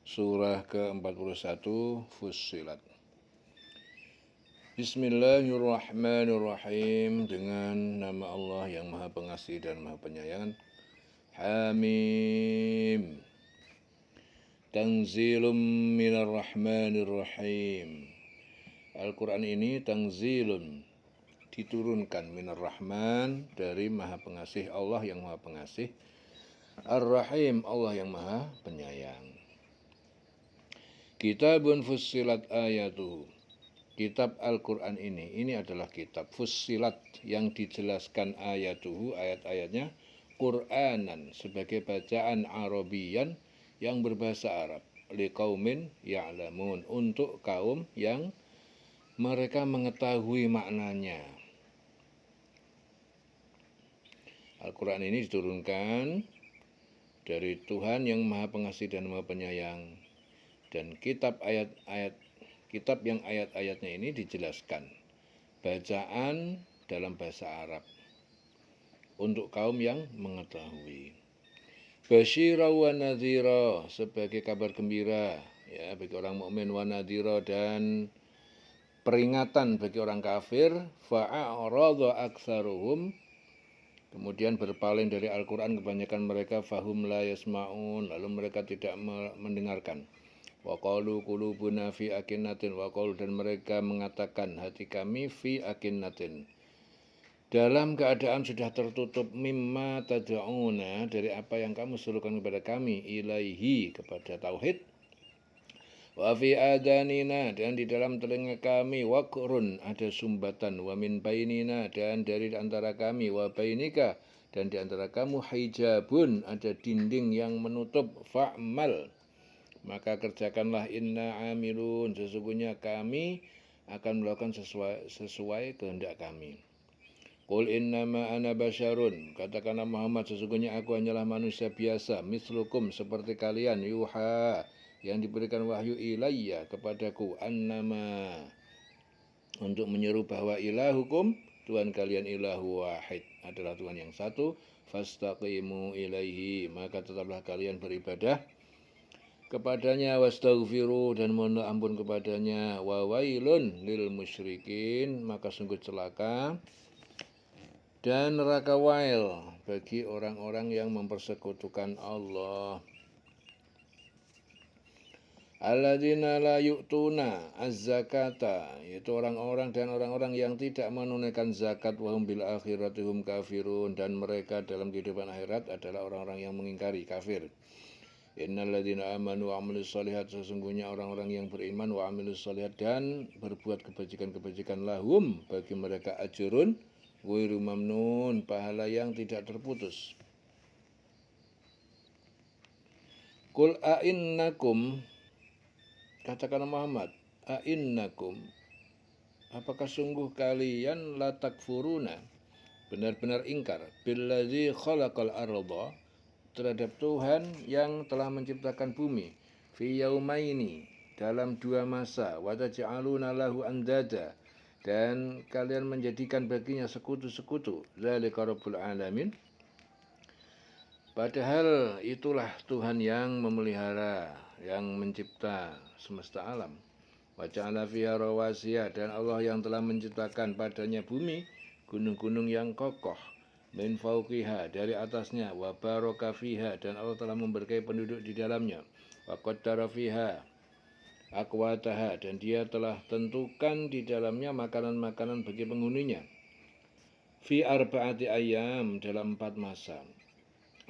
Surah ke-41 Fussilat. Bismillahirrahmanirrahim. Dengan nama Allah yang Maha Pengasih dan Maha Penyayang. Hamim. Tanzilum minar rahmanir rahim. Al-Quran ini tanzilun, diturunkan minar rahman, dari Maha Pengasih Allah yang Maha Pengasih, Ar-Rahim Allah yang Maha Penyayang. Kitabun fussilat ayatuhu. Kitab Al-Quran ini adalah kitab fussilat yang dijelaskan ayatuhu, ayat-ayatnya, Qur'anan, sebagai bacaan Arabian yang berbahasa Arab, liqaumin ya'lamun, untuk kaum yang mereka mengetahui maknanya. Al-Quran ini diturunkan dari Tuhan yang Maha Pengasih dan Maha Penyayang. Dan kitab yang ayat-ayatnya ini dijelaskan bacaan dalam bahasa Arab untuk kaum yang mengetahui. Basyira wa nadhira, sebagai kabar gembira ya bagi orang mukmin, wa nadhira, dan peringatan bagi orang kafir. Fa'arada aktsaruhum, kemudian berpaling dari Al-Quran kebanyakan mereka. Fahum la yasma'un, lalu mereka tidak mendengarkan. Wa qalu qulubuna fi akinnatin, wa qalu, dan mereka mengatakan hati kami fi akinnatin, dalam keadaan sudah tertutup, mimma tad'una, dari apa yang kamu serukan kepada kami, ilaihi, kepada tauhid. Wa fi adanina, dan di dalam telinga kami, waqrun, ada sumbatan. Wa min bainina, dan dari antara kami, wa bainika, dan di antara kamu, hijabun, ada dinding yang menutup. Fa'mal, maka kerjakanlah, inna amilun, sesungguhnya kami akan melakukan sesuai kehendak kami. Qul innama ana basyarun, katakanlah Muhammad, sesungguhnya aku hanyalah manusia biasa, mislukum, seperti kalian, yuha, yang diberikan wahyu, ilayya, kepadaku, annama, untuk menyeru bahwa ilahukum, Tuhan kalian, ilahu wahid, adalah Tuhan yang satu. Fastaqimu ilaihi, maka tetaplah kalian beribadah kepadanya, wastaghfiru, dan mohon ampun kepadanya, wa wailun lil musyrikin, maka sungguh celaka dan neraka wail bagi orang-orang yang mempersekutukan Allah. Alladzina la yu'tuna az-zakata, yaitu orang-orang yang tidak menunaikan zakat, wa hum bil akhirati hum kafirun, dan mereka dalam kehidupan akhirat adalah orang-orang yang mengingkari, kafir. Innalladzina amanu wa amilus shalihat, sesungguhnya orang-orang yang beriman, wa amilus shalihat, dan berbuat kebajikan-kebajikan, lahum, bagi mereka, ajrun ghairu mamnun, pahala yang tidak terputus. Qul a'innakum, katakan Muhammad, a'innakum, apakah sungguh kalian, la takfuruna, benar-benar ingkar, billadzi khalaqal arda, terhadap Tuhan yang telah menciptakan bumi, fi yaumaini, dalam 2 masa, wa taj'aluna lahu andada, dan kalian menjadikan baginya sekutu-sekutu, dzalika rabbul alamin, padahal itulah Tuhan yang memelihara, yang mencipta semesta alam. Wa ja'ala fiha rawasiya, dan Allah yang telah menciptakan padanya bumi, gunung-gunung yang kokoh, min fauqiha, dari atasnya, wa baraka fiha, dan Allah telah memberkahi penduduk di dalamnya, wa qaddara fiha aqwataha, dan dia telah tentukan di dalamnya makanan-makanan bagi penghuninya, fi arba'ati ayyam, dalam 4 masa,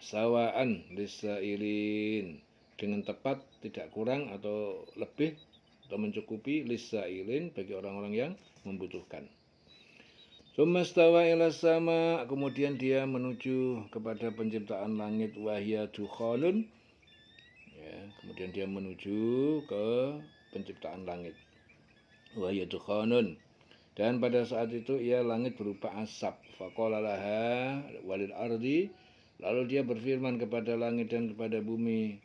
sawa'an lisailin, dengan tepat, tidak kurang atau lebih atau mencukupi, lisailin, bagi orang-orang yang membutuhkan. Sumastawa ila sama, kemudian dia menuju kepada penciptaan langit, wahya dukhanun, ya, kemudian dia menuju ke penciptaan langit, wahya dukhanun, dan pada saat itu ia langit berupa asap. Faqala laha walil ardi, lalu dia berfirman kepada langit dan kepada bumi,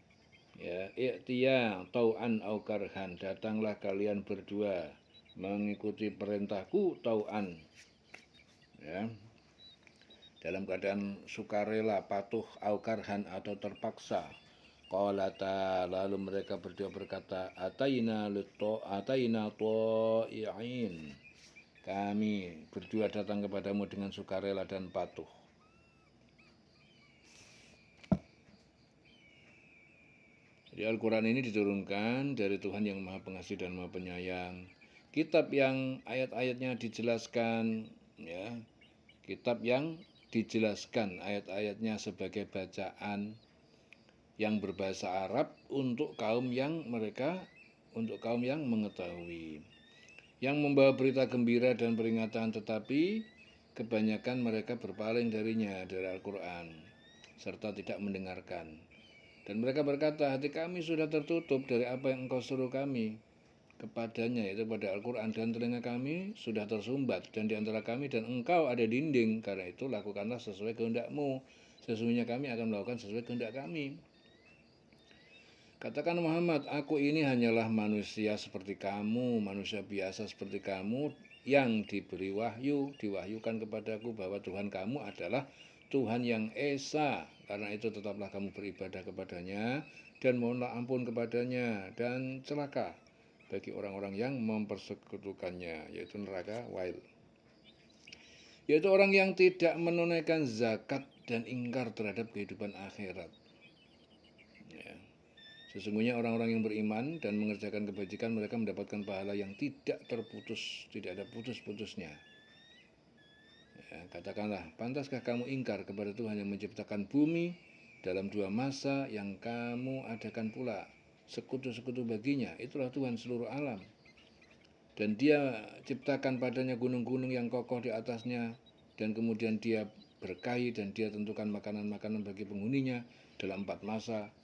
ya, i'tiya tau'an au karhan, datanglah kalian berdua mengikuti perintahku, tau'an, ya, dalam keadaan sukarela, patuh, au karhan, atau terpaksa. Qalata, lalu mereka berdua berkata, ataina ta'i'in. Kami berdua datang kepadamu dengan sukarela dan patuh. Jadi Al-Quran ini diturunkan dari Tuhan yang Maha Pengasih dan Maha Penyayang. Kitab yang ayat-ayatnya dijelaskan, ya, kitab yang dijelaskan ayat-ayatnya sebagai bacaan yang berbahasa Arab untuk kaum yang mengetahui, yang membawa berita gembira dan peringatan, tetapi kebanyakan mereka berpaling darinya, dari Al-Quran, serta tidak mendengarkan. Dan mereka berkata, hati kami sudah tertutup dari apa yang engkau suruh kami kepadanya, yaitu pada Al-Quran, dan telinga kami sudah tersumbat, dan di antara kami dan engkau ada dinding. Karena itu lakukanlah sesuai kehendak-Mu, sesungguhnya kami akan melakukan sesuai kehendak kami. Katakan Muhammad, aku ini hanyalah manusia seperti kamu, manusia biasa seperti kamu, yang diberi wahyu, diwahyukan kepadaku bahwa Tuhan kamu adalah Tuhan yang Esa. Karena itu tetaplah kamu beribadah kepadanya dan mohonlah ampun kepadanya, dan celaka bagi orang-orang yang mempersekutukannya, yaitu neraka Wail. Yaitu orang yang tidak menunaikan zakat dan ingkar terhadap kehidupan akhirat. Ya. Sesungguhnya orang-orang yang beriman dan mengerjakan kebajikan, mereka mendapatkan pahala yang tidak terputus, tidak ada putus-putusnya. Ya, katakanlah, pantaskah kamu ingkar kepada Tuhan yang menciptakan bumi dalam 2 masa, yang kamu adakan pula sekutu-sekutu baginya? Itulah Tuhan seluruh alam. Dan dia ciptakan padanya gunung-gunung yang kokoh di atasnya, dan kemudian dia berkahi, dan dia tentukan makanan-makanan bagi penghuninya dalam 4 masa,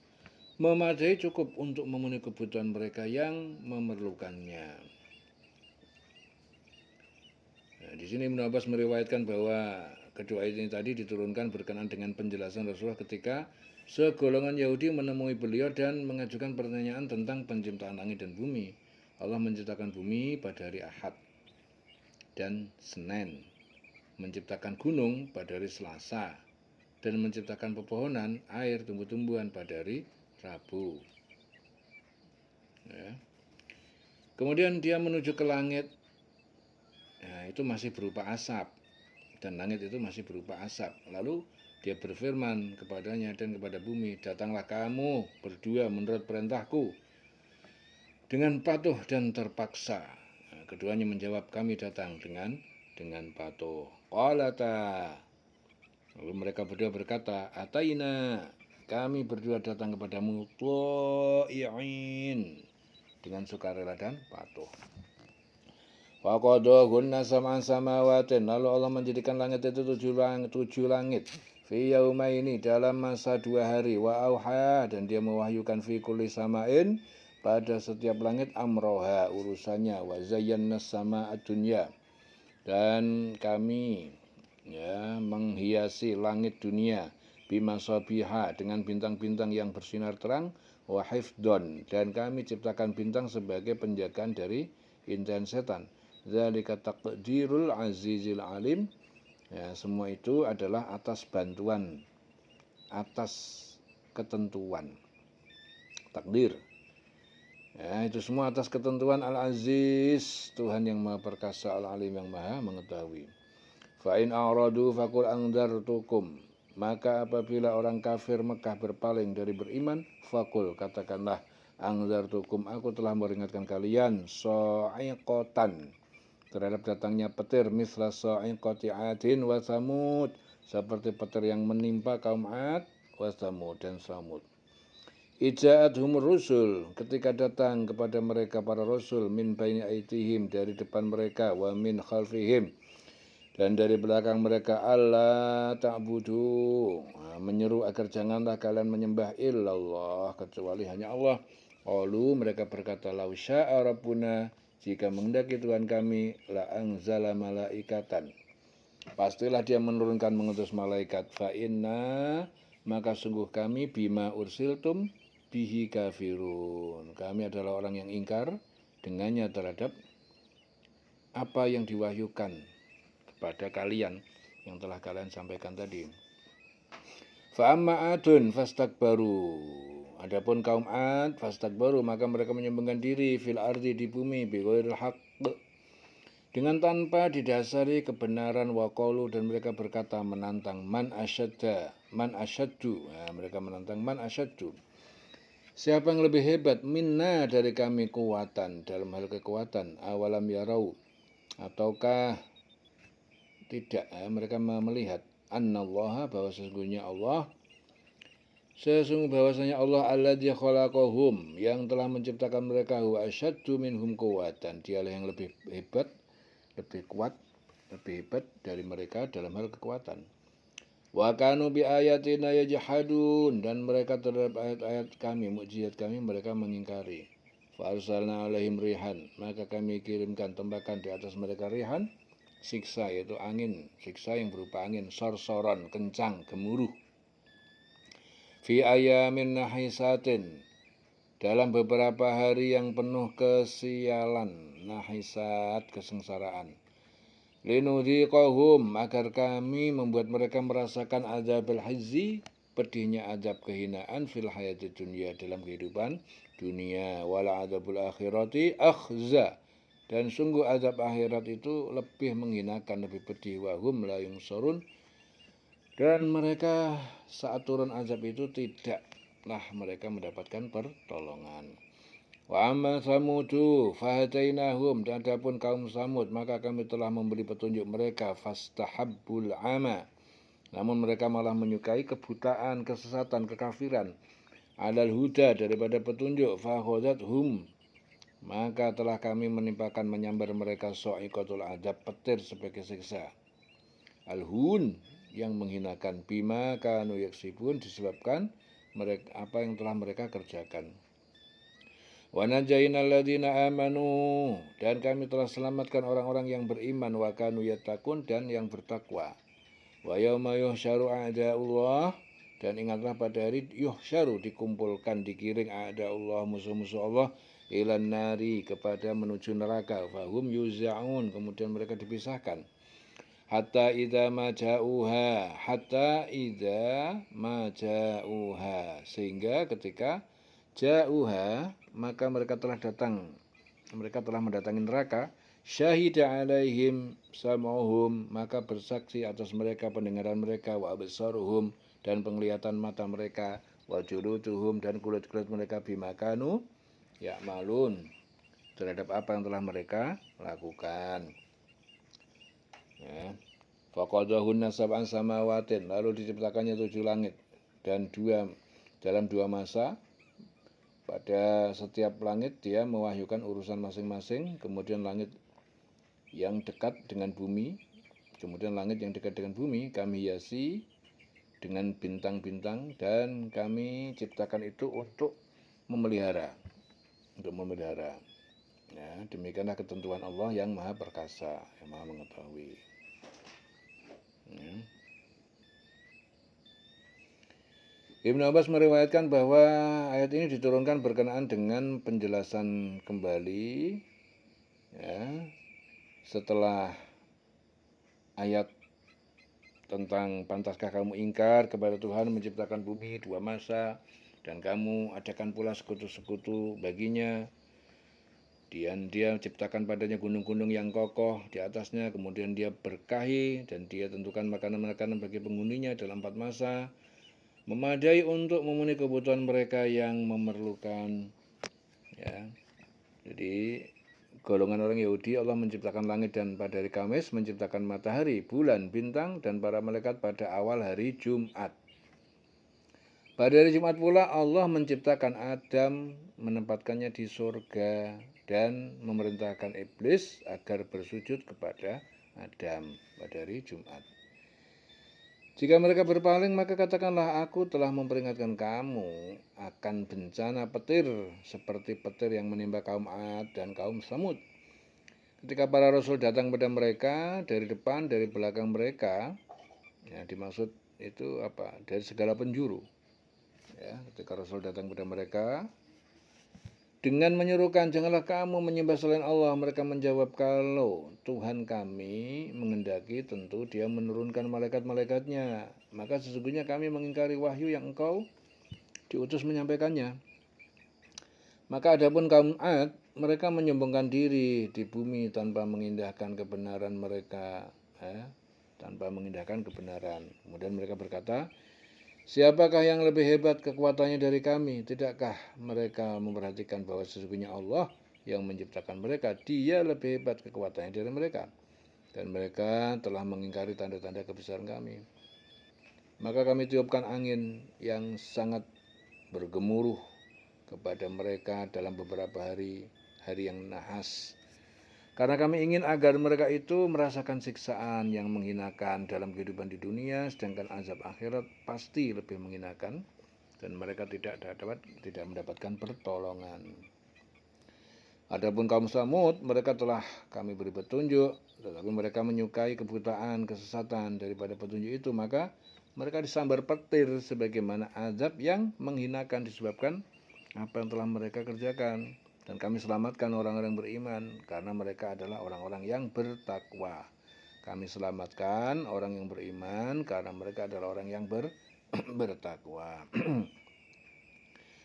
memadai cukup untuk memenuhi kebutuhan mereka yang memerlukannya. Nah, di sini Ibnu Abbas meriwayatkan bahwa kedua ayat ini tadi diturunkan berkenaan dengan penjelasan Rasulullah ketika segolongan Yahudi menemui beliau dan mengajukan pertanyaan tentang penciptaan langit dan bumi. Allah menciptakan bumi pada hari Ahad dan Senin, menciptakan gunung pada hari Selasa, dan menciptakan pepohonan, air, tumbuh-tumbuhan pada hari Rabu. Ya. Kemudian dia menuju ke langit. Nah, itu masih berupa asap, dan langit itu masih berupa asap. Lalu dia berfirman kepadanya dan kepada bumi, datanglah kamu berdua menurut perintahku dengan patuh dan terpaksa. Nah, keduanya menjawab, kami datang dengan patuh. Qalata, lalu mereka berdua berkata, ataina, kami berdua datang kepadamu ta'i'in, dengan sukarela dan patuh. Faqadahunna sab'an samawatin, lalu Allah menjadikan langit itu 7 langit. Fi yaumaini, dalam masa 2 hari. Wa auha, dan dia mewahyukan fi kulli samain, pada setiap langit, amroha, urusannya. Wa zayyana sama'ad dunya, dan kami, ya, menghiasi langit dunia bimasabiha, dengan bintang-bintang yang bersinar terang. Wa hifdon, dan kami ciptakan bintang sebagai penjagaan dari inten setan. Dzalika taqdirul azizil alim. Ya, semua itu adalah atas bantuan, atas ketentuan. Takdir. Ya, itu semua atas ketentuan Al-Aziz, Tuhan yang Maha Perkasa, Al-Alim yang Maha Mengetahui. Fa in a'radu faqul anzartukum, maka apabila orang kafir Mekah berpaling dari beriman, faqul, katakanlah, anzartukum, aku telah memperingatkan kalian, sa'iqatan, terhadap datangnya petir, misla sa'iqati Adin wa Samud, seperti petir yang menimpa kaum Ad wa Samud dan Samud. Ija'athum rusul, ketika datang kepada mereka para rasul, min baini aitihim, dari depan mereka, wa min khalfihim, dan dari belakang mereka, Allah ta'budu, menyeru agar janganlah kalian menyembah illallah, kecuali hanya Allah. Qalu, mereka berkata, lau sya'a rabbuna, jika menghendaki Tuhan kami, la anzala malaikatan, pastilah dia menurunkan, mengutus malaikat. Fa inna, maka sungguh kami, bima ursiltum bihi kafirun, kami adalah orang yang ingkar dengannya terhadap apa yang diwahyukan kepada kalian, yang telah kalian sampaikan tadi. Fa amma adun fastakbaru, Adapun kaum Ad fastakbaru maka mereka menyombongkan diri fil ardi di bumi bighairil haqq dengan tanpa didasari kebenaran waqalu dan mereka berkata menantang man asyaddu. Nah, mereka menantang man asyaddu. Siapa yang lebih hebat minna dari kami kuatan dalam hal kekuatan awalam yarau ataukah tidak mereka melihat annallaha bahwa bahwasanya Allah alladzi khalaqahum yang telah menciptakan mereka huwa asyaddu minhum quwwatan dialah yang lebih hebat, lebih kuat, lebih hebat dari mereka dalam hal kekuatan. Wa kanu bi ayatina yajhadun dan mereka terhadap ayat-ayat kami, mukjizat kami mereka mengingkari. Fa arsalna alaihim rihan maka kami kirimkan tembakan di atas mereka rihan siksa yaitu angin, siksa yang berupa angin sorsoron kencang gemuruh. Fi ayamin nahisatin dalam beberapa hari yang penuh kesialan, nahisat kesengsaraan. Linudhiqahum agar kami membuat mereka merasakan azabul khizyi, pedihnya azab kehinaan fil hayati dunia dalam kehidupan dunia, wala azabul akhirati akhza dan sungguh azab akhirat itu lebih menghinakan, lebih pedih wahum la yungsurun dan mereka saat turun azab itu tidaklah mereka mendapatkan pertolongan. Wa amma samudu fahadainahum dan adapun kaum Samud maka kami telah memberi petunjuk mereka fastahabbul ama namun mereka malah menyukai kebutaan, kesesatan, kekafiran alal huda daripada petunjuk fakhadathum maka telah kami menimpakan menyambar mereka so'ikotul adab petir sebagai siksa. Alhun yang menghinakan bima kanu yaksibun disebabkan mereka apa yang telah mereka kerjakan. Wa najainal ladzina amanu dan kami telah selamatkan orang-orang yang beriman wa kanu yattaqun dan yang bertakwa. Wa yauma yuhsyaru a'daullah dan ingatlah pada hari yuhsyaru dikumpulkan digiring a'daullah musuh-musuh Allah ilan nari kepada menuju neraka fahum yuzaun kemudian mereka dipisahkan. Hatta idza maja'uha sehingga ketika ja'uha maka mereka telah mendatangi neraka syahida alaihim sam'uhum maka bersaksi atas mereka pendengaran mereka wa absaruhum dan penglihatan mata mereka wa juluduhum dan kulit-kulit mereka bimakanu ya'malun terhadap apa yang telah mereka lakukan. Ya. Faqadahunna sab'an samawatin lalu diciptakannya 7 langit dan dalam 2 masa pada setiap langit dia mewahyukan urusan masing-masing kemudian langit yang dekat dengan bumi kemudian langit yang dekat dengan bumi kami hiasi dengan bintang-bintang dan kami ciptakan itu untuk memelihara ya, demikianlah ketentuan Allah yang maha perkasa yang maha mengetahui. Ya. Ibnu Abbas meriwayatkan bahwa ayat ini diturunkan berkenaan dengan penjelasan kembali ya, setelah ayat tentang pantaskah kamu ingkar kepada Tuhan menciptakan bumi 2 masa dan kamu adakan pula sekutu-sekutu baginya. Dan dia ciptakan padanya gunung-gunung yang kokoh di atasnya, kemudian dia berkahi dan dia tentukan makanan-makanan bagi penghuninya dalam 4 masa, memadai untuk memenuhi kebutuhan mereka yang memerlukan. Ya, jadi golongan orang Yahudi Allah menciptakan langit dan pada hari Kamis, menciptakan matahari, bulan, bintang dan para malaikat pada awal hari Jumat. Pada hari Jumat pula Allah menciptakan Adam, menempatkannya di surga dan memerintahkan iblis agar bersujud kepada Adam pada hari Jumat. Jika mereka berpaling maka katakanlah aku telah memperingatkan kamu akan bencana petir seperti petir yang menimpa kaum Ad dan kaum Samud. Ketika para rasul datang pada mereka dari depan, dari belakang mereka, ya dimaksud itu apa? Dari segala penjuru. Ya, ketika rasul datang pada mereka dengan menyerukan janganlah kamu menyembah selain Allah, mereka menjawab kalau Tuhan kami menghendaki tentu dia menurunkan malaikat-malaikatnya, maka sesungguhnya kami mengingkari wahyu yang engkau diutus menyampaikannya. Maka adapun kaum Ad, mereka menyombongkan diri di bumi tanpa mengindahkan kebenaran mereka, tanpa mengindahkan kebenaran. Kemudian mereka berkata, siapakah yang lebih hebat kekuatannya dari kami? Tidakkah mereka memperhatikan bahwa sesungguhnya Allah yang menciptakan mereka, Dia lebih hebat kekuatannya dari mereka. Dan mereka telah mengingkari tanda-tanda kebesaran kami. Maka kami tiupkan angin yang sangat bergemuruh kepada mereka dalam beberapa hari yang nahas. Karena kami ingin agar mereka itu merasakan siksaan yang menghinakan dalam kehidupan di dunia, sedangkan azab akhirat pasti lebih menghinakan dan mereka tidak mendapatkan pertolongan. Adapun kaum Samud, mereka telah kami beri petunjuk, tetapi mereka menyukai kebutaan, kesesatan daripada petunjuk itu, maka mereka disambar petir sebagaimana azab yang menghinakan disebabkan apa yang telah mereka kerjakan. Dan kami selamatkan orang-orang beriman karena mereka adalah orang-orang yang bertakwa. Kami selamatkan orang yang beriman karena mereka adalah orang yang bertakwa.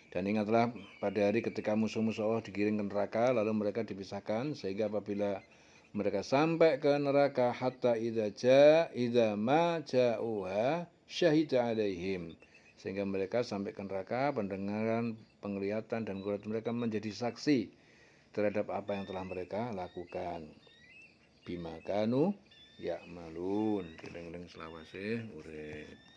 Dan ingatlah pada hari ketika musuh-musuh Allah digiring ke neraka, lalu mereka dipisahkan, sehingga apabila mereka sampai ke neraka, hatta idza ma ja'uha syahida alaihim, sehingga mereka sampai ke neraka, pendengaran, penglihatan dan kulit mereka menjadi saksi terhadap apa yang telah mereka lakukan. Bima kanu ya'malun. Dileng-leng selawase urip.